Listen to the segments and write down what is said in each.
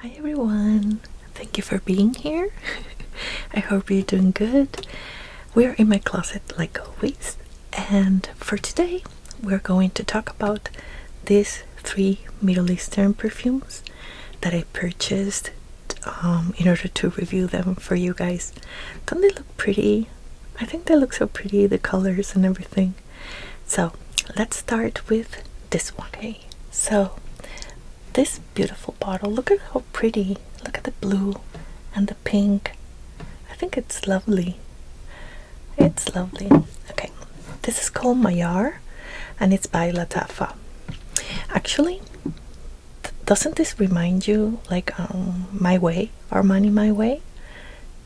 Hi everyone, thank you for being here. I hope you're doing good. We're in my closet like always, and for today we're going to talk about these 3 Middle Eastern perfumes that I purchased in order to review them for you guys. Don't they look pretty? I think they look so pretty, the colors and everything. So let's start with this one. Okay, so this beautiful bottle, look at how pretty. Look at the blue and the pink. I think it's lovely. It's lovely. Okay, this is called Mayar and it's by Lattafa. Actually, doesn't this remind you like My Way, Armani My Way?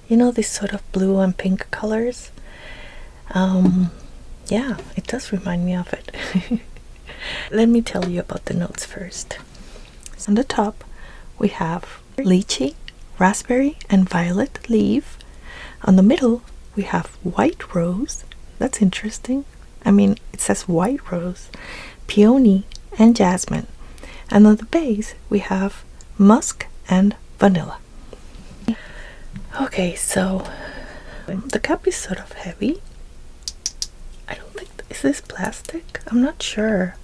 You know, this sort of blue and pink colors? Yeah, it does remind me of it. Let me tell you about the notes first. On the top we have lychee, raspberry and violet leaf. On the middle we have white rose. That's interesting. I mean, it says white rose, peony and jasmine. And on the base we have musk and vanilla. Okay, so the cap is sort of heavy. I don't think, is this plastic? I'm not sure,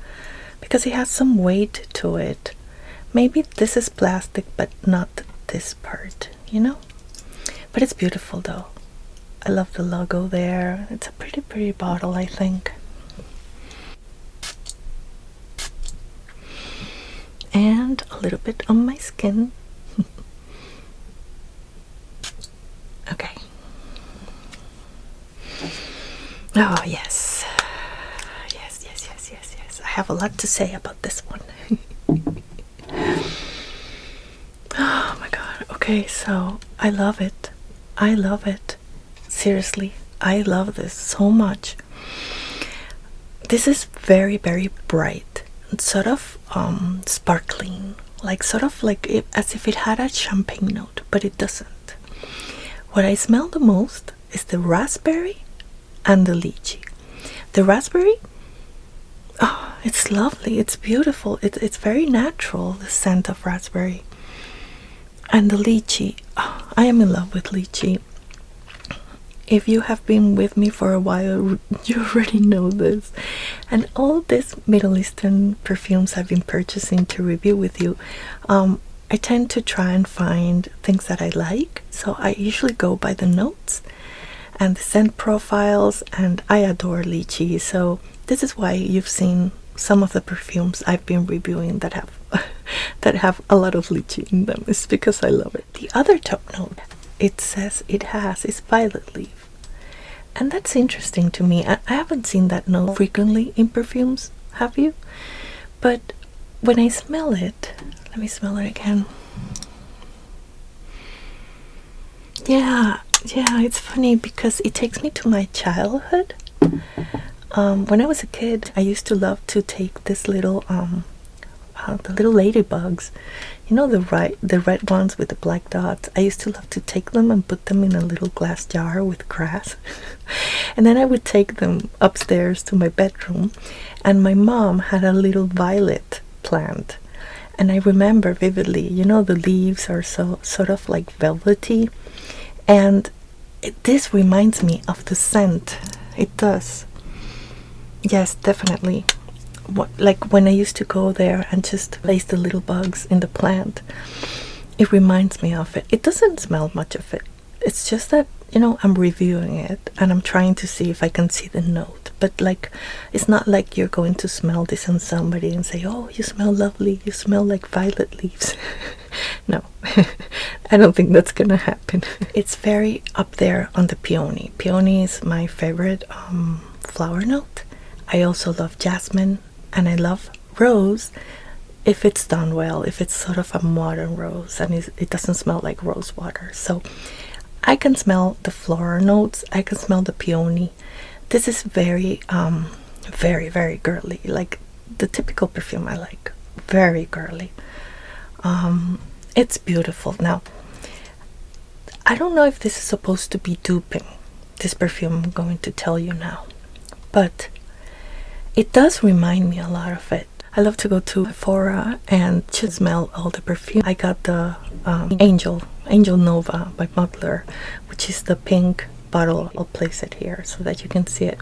because it has some weight to it. Maybe this is plastic, but not this part, you know? But it's beautiful though. I love the logo there. It's a pretty bottle, I think. And a little bit on my skin. Okay. Oh, yes. Yes. I have a lot to say about this one. Oh my god. Okay, so I love it. Seriously, I love this so much. This is very bright and sort of sparkling, like sort of like as if it had a champagne note, but it doesn't. What I smell the most is the raspberry and the lychee. The raspberry, oh, it's lovely, it's beautiful, it's very natural, the scent of raspberry. And the lychee, oh, I am in love with lychee. If you have been with me for a while, you already know this. And all these Middle Eastern perfumes I've been purchasing to review with you, I tend to try and find things that I like. So I usually go by the notes and the scent profiles, and I adore lychee. So this is why you've seen some of the perfumes I've been reviewing that have that have a lot of lychee in them. It's because I love it. The other top note it says it has is violet leaf, and that's interesting to me. I haven't seen that note frequently in perfumes, have you? But when I smell it, let me smell it again. Yeah, it's funny because it takes me to my childhood. When I was a kid, I used to love to take this little the little ladybugs, you know, the red ones with the black dots. I used to love to take them and put them in a little glass jar with grass and then I would take them upstairs to my bedroom, and my mom had a little violet plant, and I remember vividly, you know, the leaves are so sort of like velvety, and this reminds me of the scent. It does. Yes, definitely. Like when I used to go there and just place the little bugs in the plant, it reminds me of it. It doesn't smell much of it. It's just that, you know, I'm reviewing it and I'm trying to see if I can see the note. But like, it's not like you're going to smell this on somebody and say, oh, you smell lovely, you smell like violet leaves. No, I don't think that's gonna happen. It's very up there on the peony. Peony is my favorite flower note. I also love jasmine, and I love rose if it's done well, if it's sort of a modern rose and it doesn't smell like rose water. So I can smell the floral notes, I can smell the peony. This is very girly, like the typical perfume I like. Very girly. It's beautiful. Now, I don't know if this is supposed to be duping, this perfume I'm going to tell you now, but it does remind me a lot of it. I love to go to Sephora and just smell all the perfume. I got the Angel Nova by Butler, which is the pink bottle. I'll place it here so that you can see it.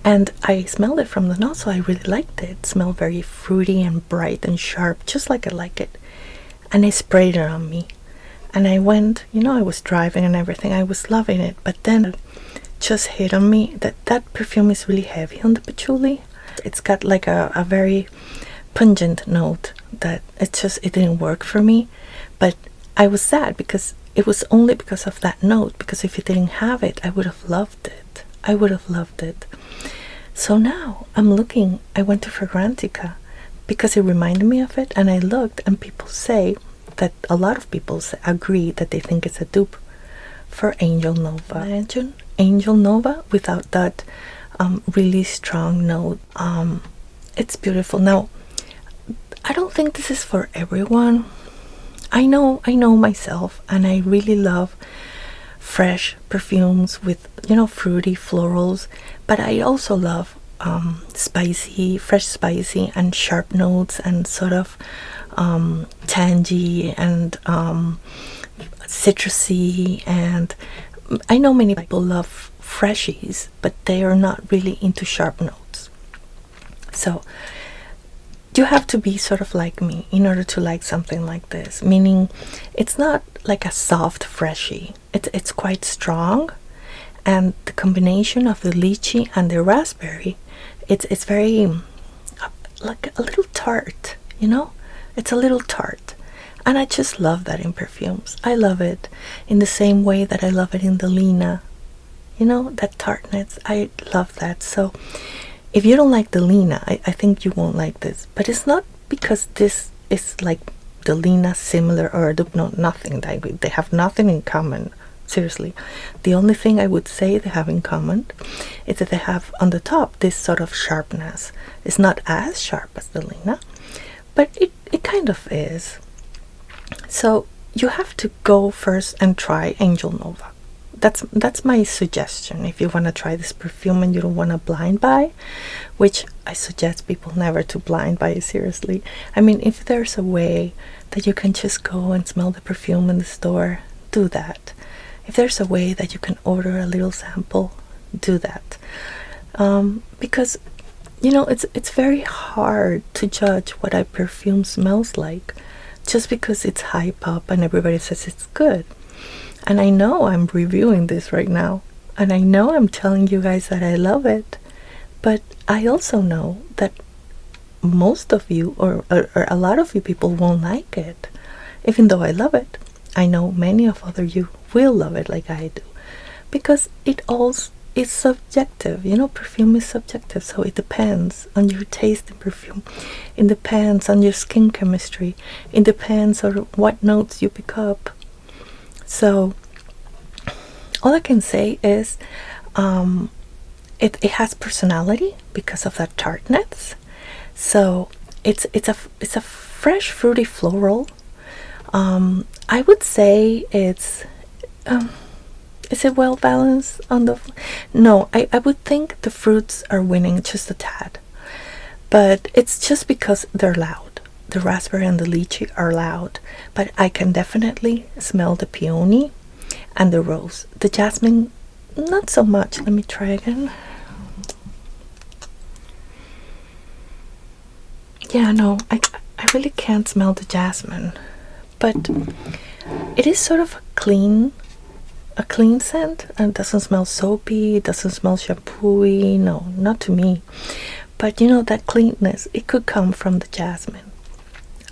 And I smelled it from the nostril. I really liked it. It smelled very fruity and bright and sharp, just like I like it. And I sprayed it on me. And I went, I was driving and everything. I was loving it. But then it just hit on me that perfume is really heavy on the patchouli. It's got like a very pungent note that it didn't work for me. But I was sad because it was only because of that note, because if it didn't have it, I would have loved it. I would have loved it. So now I'm looking, I went to Fragrantica because it reminded me of it, and I looked, and people say that a lot of people agree that they think it's a dupe for Angel Nova. Imagine Angel Nova without that really strong note. It's beautiful. Now, I don't think this is for everyone. I know myself, and I really love fresh perfumes with fruity florals, but I also love fresh spicy and sharp notes, and sort of tangy and citrusy. And I know many people love freshies, but they are not really into sharp notes. So you have to be sort of like me in order to like something like this, meaning it's not like a soft freshie. It's quite strong, and the combination of the lychee and the raspberry, it's very like a little tart, it's a little tart. And I just love that in perfumes. I love it in the same way that I love it in the Lina, that tartness. I love that. So if you don't like the Lina, I think you won't like this. But it's not because this is like the Lina similar, or nothing. They have nothing in common. Seriously. The only thing I would say they have in common is that they have on the top this sort of sharpness. It's not as sharp as the Lina, but it kind of is. So you have to go first and try Angel Nova. That's my suggestion if you want to try this perfume and you don't want to blind buy, which I suggest people never to blind buy, seriously. I mean, if there's a way that you can just go and smell the perfume in the store, do that. If there's a way that you can order a little sample, do that. Because it's very hard to judge what a perfume smells like just because it's hype up and everybody says it's good. And I know I'm reviewing this right now, and I know I'm telling you guys that I love it, but I also know that most of you, or a lot of you people, won't like it. Even though I love it, I know many of other you will love it like I do, because it all is subjective. Perfume is subjective, so it depends on your taste in perfume. It depends on your skin chemistry. It depends on what notes you pick up. So all I can say is it has personality because of that tartness. So it's a fresh fruity floral. I would say it's is it well balanced on the no, I would think the fruits are winning just a tad, but it's just because they're loud. The raspberry and the lychee are loud, but I can definitely smell the peony and the rose. The jasmine, not so much. Let me try again. Yeah, no, I really can't smell the jasmine, but it is sort of a clean scent, and it doesn't smell soapy, it doesn't smell shampooy. No, not to me. But that cleanness, it could come from the jasmine.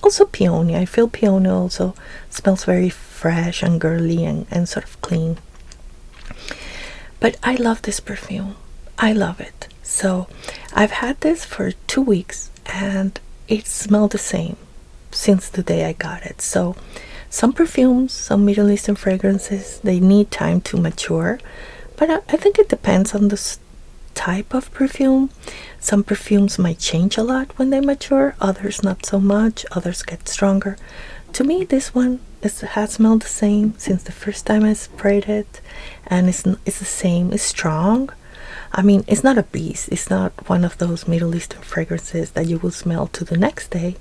Also peony. I feel peony also smells very fresh and girly and sort of clean. But I love this perfume. I love it. So I've had this for 2 weeks, and it smelled the same since the day I got it. So some perfumes, some Middle Eastern fragrances, they need time to mature. But I think it depends on the type of perfume. Some perfumes might change a lot when they mature, others not so much, others get stronger. To me, this one has smelled the same since the first time I sprayed it, and it's the same. It's strong. I mean, it's not a beast. It's not one of those Middle Eastern fragrances that you will smell to the next day,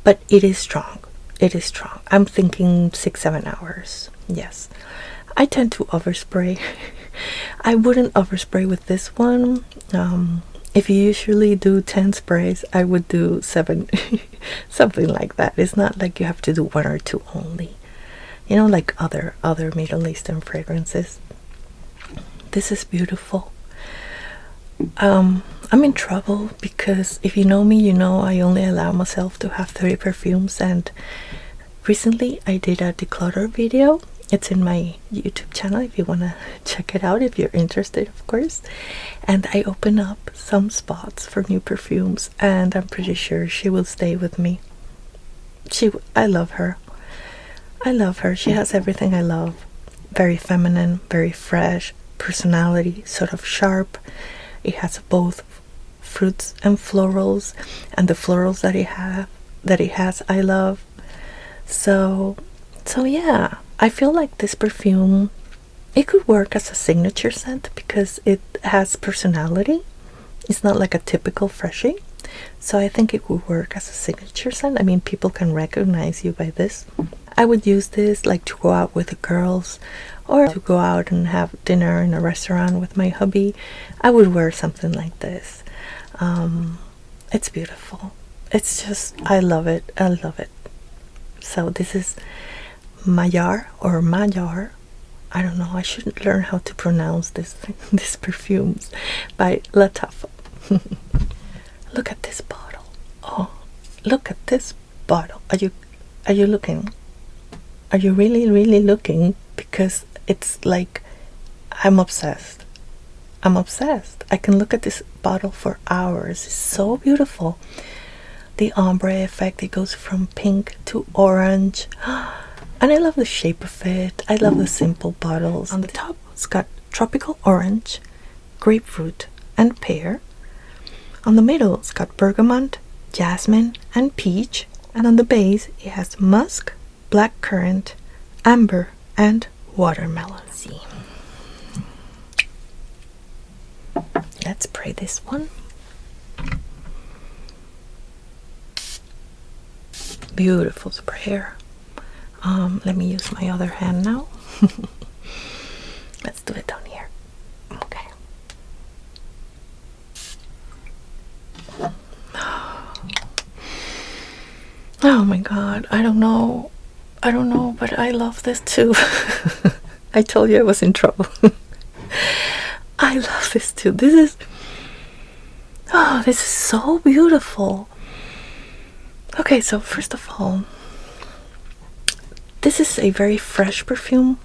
but it is strong. it is strong. I'm thinking 6-7 hours. Yes, I tend to overspray. I wouldn't overspray with this one. If you usually do 10 sprays, I would do 7, something like that. It's not like you have to do 1 or 2 only, you know, like other Middle Eastern fragrances. This is beautiful. I'm in trouble because if you know me, you know I only allow myself to have 30 perfumes, and recently I did a declutter video. It's in my YouTube channel if you want to check it out, if you're interested, of course. And I open up some spots for new perfumes, and I'm pretty sure she will stay with me. I love her. I love her. She has everything I love. Very feminine, very fresh, personality, sort of sharp. It has both fruits and florals, and the florals that it has, I love. So yeah, I feel like this perfume, it could work as a signature scent because it has personality. It's not like a typical freshie. So I think it would work as a signature scent. I mean, people can recognize you by this. I would use this like to go out with the girls, or to go out and have dinner in a restaurant with my hubby. I would wear something like this. It's beautiful. It's just, I love it. I love it. So this is Mayar or Mayar. I don't know. I should learn how to pronounce these perfumes by Lattafa. Look at this bottle. Oh, look at this bottle. Are you looking? Are you really looking? Because it's like, I'm obsessed. I'm obsessed. I can look at this bottle for hours. It's so beautiful. The ombre effect, it goes from pink to orange. And I love the shape of it. I love the simple bottles. On the top, it's got tropical orange, grapefruit, and pear. On the middle, it's got bergamot, jasmine, and peach. And on the base, it has musk, black currant, amber, and watermelon. Let's see. Let's spray this one. Beautiful sprayer. Let me use my other hand now. Let's do it down here. Okay. Oh my god, I don't know, but I love this too. I told you I was in trouble. I love this too. This is so beautiful. Okay, so first of all, this is a very fresh perfume,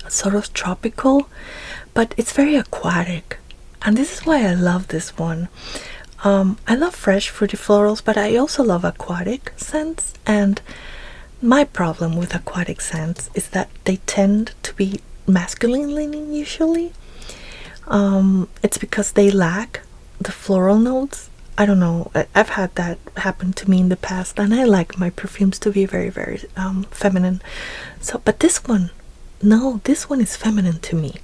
sort of tropical, but it's very aquatic, and this is why I love this one. I love fresh fruity florals, but I also love aquatic scents, and my problem with aquatic scents is that they tend to be masculine leaning usually. It's because they lack the floral notes. I don't know, I've had that happen to me in the past, and I like my perfumes to be very feminine. So, but this one, no, this one is feminine to me.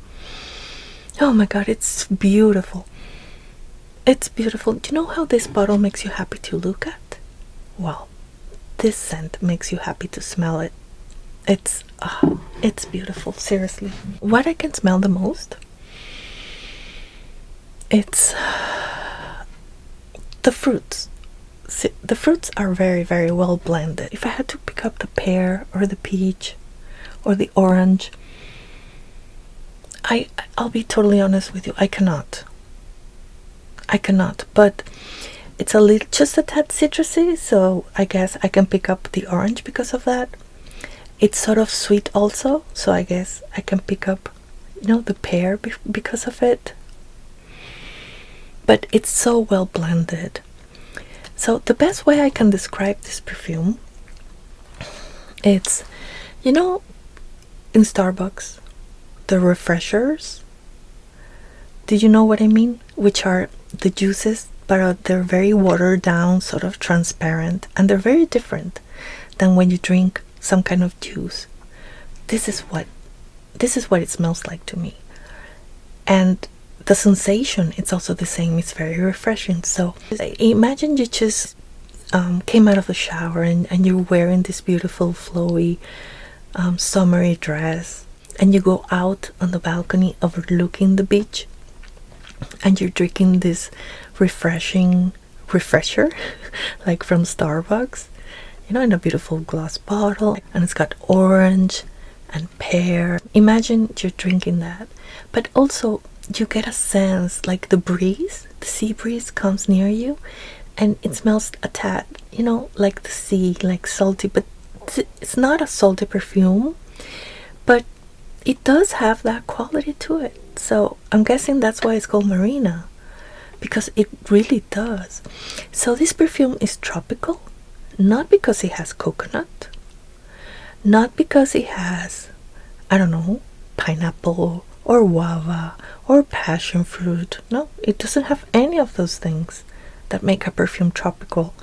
Oh my god, it's beautiful. It's beautiful. Do you know how this bottle makes you happy to look at? Well, this scent makes you happy to smell it. It's beautiful, seriously. What I can smell the most, it's the fruits. See, the fruits are very well blended. If I had to pick up the pear or the peach or the orange, I'll be totally honest with you, I cannot, but it's a little, just a tad citrusy, so I guess I can pick up the orange because of that. It's sort of sweet also, so I guess I can pick up, you know, the pear because of it. But it's so well blended. So the best way I can describe this perfume, it's, you know, in Starbucks, the refreshers, do you know what I mean? Which are the juices, but they're very watered down, sort of transparent, and they're very different than when you drink some kind of juice. This is what it smells like to me. And the sensation, it's also the same. It's very refreshing. So imagine you just came out of the shower and you're wearing this beautiful flowy summery dress, and you go out on the balcony overlooking the beach, and you're drinking this refresher like from Starbucks, in a beautiful glass bottle, and it's got orange and pear. Imagine you're drinking that, but also you get a sense like the sea breeze comes near you, and it smells a tad, like the sea, like salty, but it's not a salty perfume, but it does have that quality to it. So I'm guessing that's why it's called Marina, because it really does. So this perfume is tropical, not because it has coconut, not because it has, I don't know, pineapple or guava or passion fruit. No, it doesn't have any of those things that make a perfume tropical.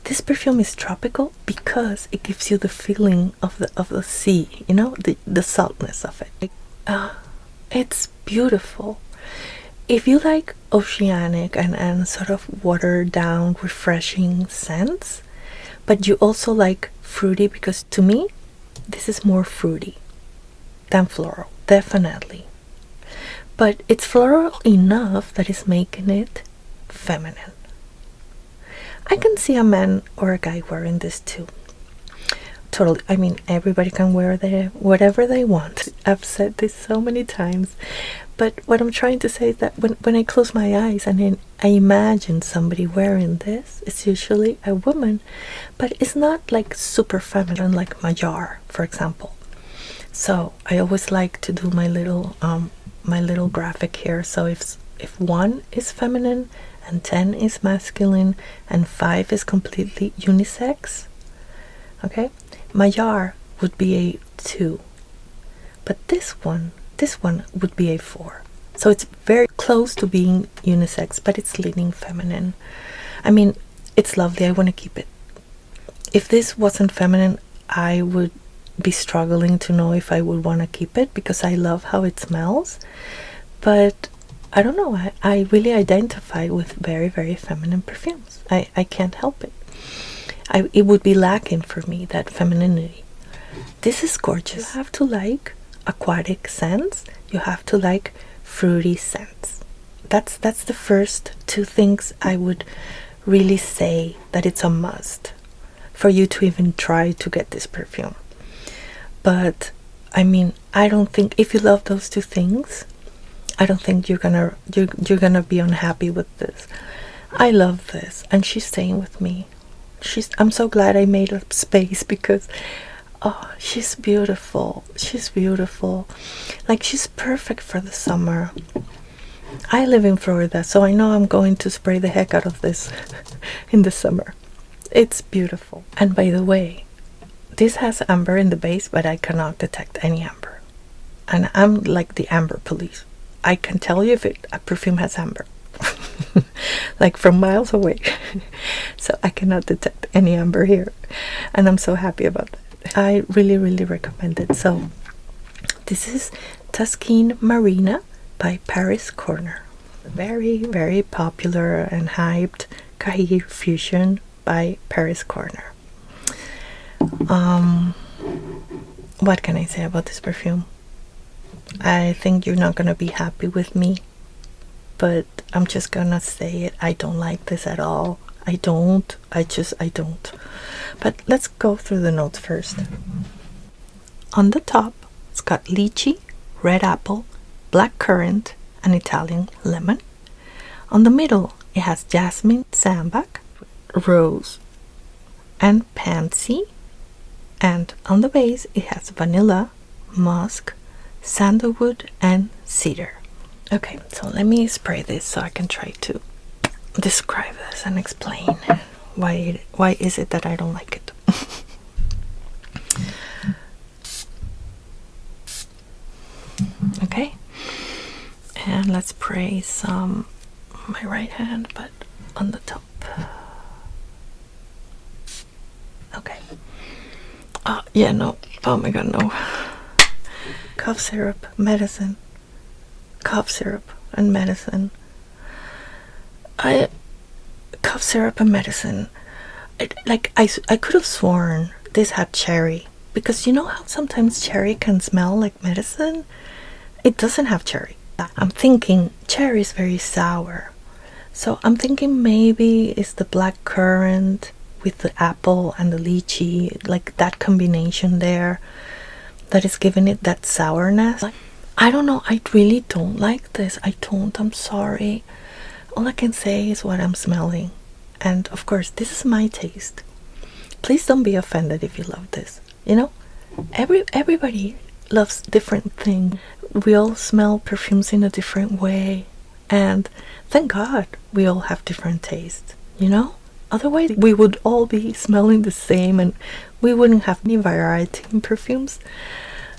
This perfume is tropical because it gives you the feeling of the sea, the saltness of it. It's beautiful. If you like oceanic and sort of watered down, refreshing scents, but you also like fruity, because to me, this is more fruity than floral, definitely. But it's floral enough that is making it feminine. I can see a man or a guy wearing this too. Totally. I mean, everybody can wear whatever they want. I've said this so many times. But what I'm trying to say is that when I close my eyes and then I imagine somebody wearing this, it's usually a woman. But it's not like super feminine like Mayar, for example. So I always like to do my little graphic here. So if 1 is feminine and 10 is masculine and 5 is completely unisex, okay, Mayar would be a 2, but this one would be a 4. So it's very close to being unisex, but it's leaning feminine. I mean, it's lovely. I want to keep it. If this wasn't feminine, I would be struggling to know if I would want to keep it, because I love how it smells. But I don't know, I really identify with very, very feminine perfumes. I can't help it. It would be lacking for me, that femininity. This is gorgeous. You have to like aquatic scents. You have to like fruity scents. That's the first 2 things I would really say that it's a must for you to even try to get this perfume. But I mean, I don't think, if you love those 2 things, I don't think you're gonna be unhappy with this. I love this, and she's staying with me. I'm so glad I made up space, because she's beautiful. She's beautiful. Like, she's perfect for the summer. I live in Florida, so I know I'm going to spray the heck out of this in the summer. It's beautiful. And by the way, this has amber in the base, but I cannot detect any amber. And I'm like the amber police. I can tell you if a perfume has amber. Like from miles away. So I cannot detect any amber here. And I'm so happy about that. I really, really recommend it. So this is Taskeen Marina by Paris Corner. Very, very popular and hyped Khair fusion by Paris Corner. What can I say about this perfume? I think you're not gonna be happy with me, but I'm just gonna say it. I don't like this at all. I don't. But let's go through the notes first. On the top, it's got lychee, red apple, black currant, and Italian lemon. On the middle, it has jasmine, sambac, rose, and pansy. And on the base, it has vanilla, musk, sandalwood, and cedar. Okay, so let me spray this so I can try to describe this and explain why is it that I don't like it. Okay, and let's spray some on my right hand, but on the top. Okay. Oh yeah, no. Oh my god, no. Cough syrup, medicine. Cough syrup and medicine. Cough syrup and medicine. I could have sworn this had cherry, because you know how sometimes cherry can smell like medicine? It doesn't have cherry. I'm thinking cherry is very sour, so I'm thinking maybe it's the black currant with the apple and the lychee, like that combination there, that is giving it that sourness. I don't know, I really don't like this. I'm sorry. All I can say is what I'm smelling. And of course, this is my taste. Please don't be offended if you love this. You know, everybody loves different things. We all smell perfumes in a different way. And thank God we all have different tastes, you know? Otherwise, we would all be smelling the same and we wouldn't have any variety in perfumes.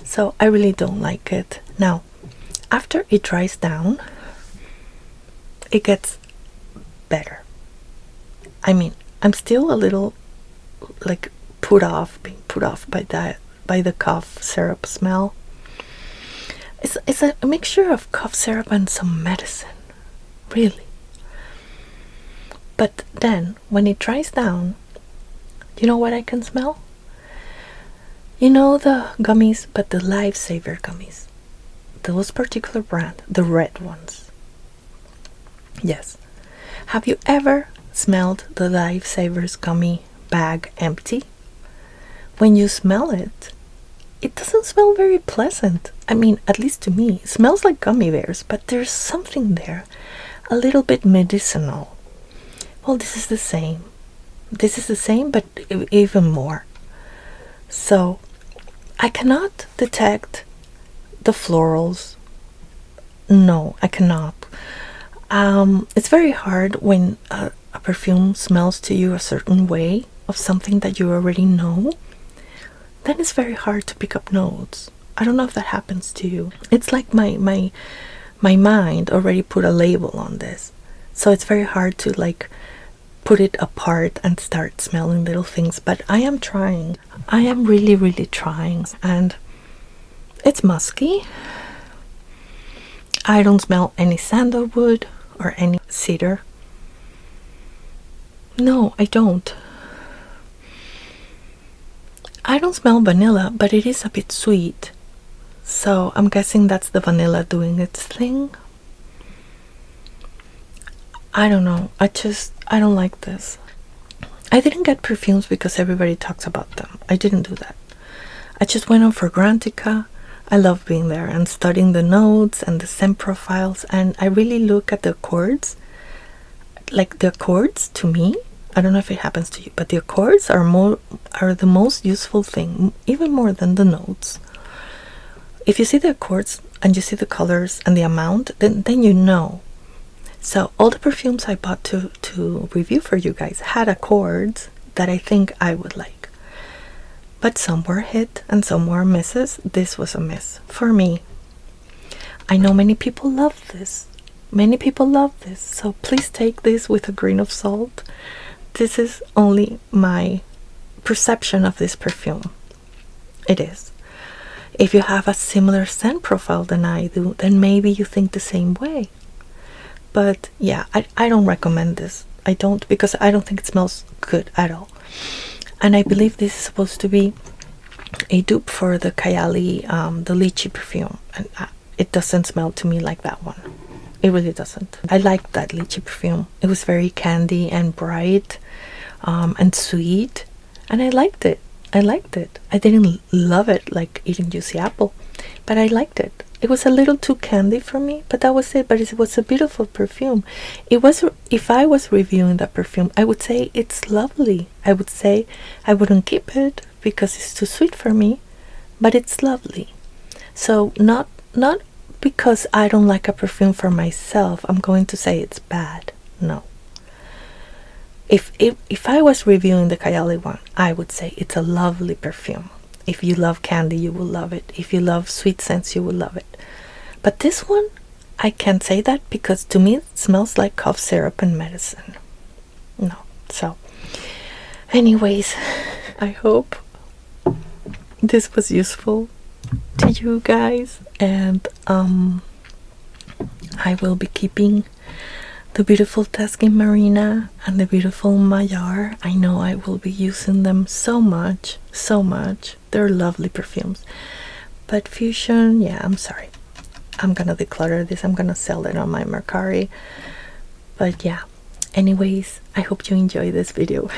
So I really don't like it. Now, after it dries down, it gets better. I mean, I'm still a little like being put off by the cough syrup smell. It's a mixture of cough syrup and some medicine, really. But then, when it dries down, you know what I can smell? You know the gummies, but the Lifesaver gummies. Those particular brand, the red ones. Yes. Have you ever smelled the Lifesavers gummy bag empty? When you smell it, it doesn't smell very pleasant. I mean, at least to me, it smells like gummy bears, but there's something there, a little bit medicinal. Well, this is the same. This is the same, but even more. So, I cannot detect the florals. No, I cannot. It's very hard when a perfume smells to you a certain way of something that you already know. Then it's very hard to pick up notes. I don't know if that happens to you. It's like my mind already put a label on this. So it's very hard to like put it apart and start smelling little things. But I am trying. I am really, really trying. And it's musky. I don't smell any sandalwood or any cedar. No, I don't. I don't smell vanilla, but it is a bit sweet. So I'm guessing that's the vanilla doing its thing. I don't know. I don't like this. I didn't get perfumes because everybody talks about them. I didn't do that. I just went on Fragrantica. I love being there and studying the notes and the scent profiles, and I really look at the accords. Like the accords, to me, I don't know if it happens to you, but the accords are the most useful thing, even more than the notes. If you see the accords and you see the colors and the amount, then you know. So all the perfumes I bought to review for you guys had accords that I think I would like. But some were hit and some were misses. This was a miss for me. I know many people love this. Many people love this. So please take this with a grain of salt. This is only my perception of this perfume. It is. If you have a similar scent profile than I do, then maybe you think the same way. But yeah, I don't recommend this. I don't, because I don't think it smells good at all. And I believe this is supposed to be a dupe for the Kayali, the lychee perfume. And it doesn't smell to me like that one. It really doesn't. I liked that lychee perfume. It was very candy and bright and sweet. And I liked it. I didn't love it like eating juicy apple, but I liked it. It was a little too candy for me, but that was it. But it was a beautiful perfume. It was, if I was reviewing that perfume, I would say it's lovely. I would say I wouldn't keep it because it's too sweet for me, but it's lovely. So not because I don't like a perfume for myself, I'm going to say it's bad. No. If I was reviewing the Kayali one, I would say it's a lovely perfume. If you love candy, you will love it. If you love sweet scents, you will love it. But this one, I can't say that because to me it smells like cough syrup and medicine. No. So, anyways, I hope this was useful to you guys, and I will be keeping the beautiful Taskeen Marina and the beautiful Mayar. I know I will be using them so much, so much. They're lovely perfumes. But Fusion, yeah, I'm sorry. I'm gonna declutter this. I'm gonna sell it on my Mercari. But yeah, anyways, I hope you enjoy this video.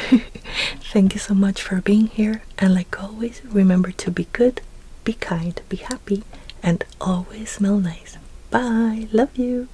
Thank you so much for being here. And like always, remember to be good, be kind, be happy, and always smell nice. Bye. Love you.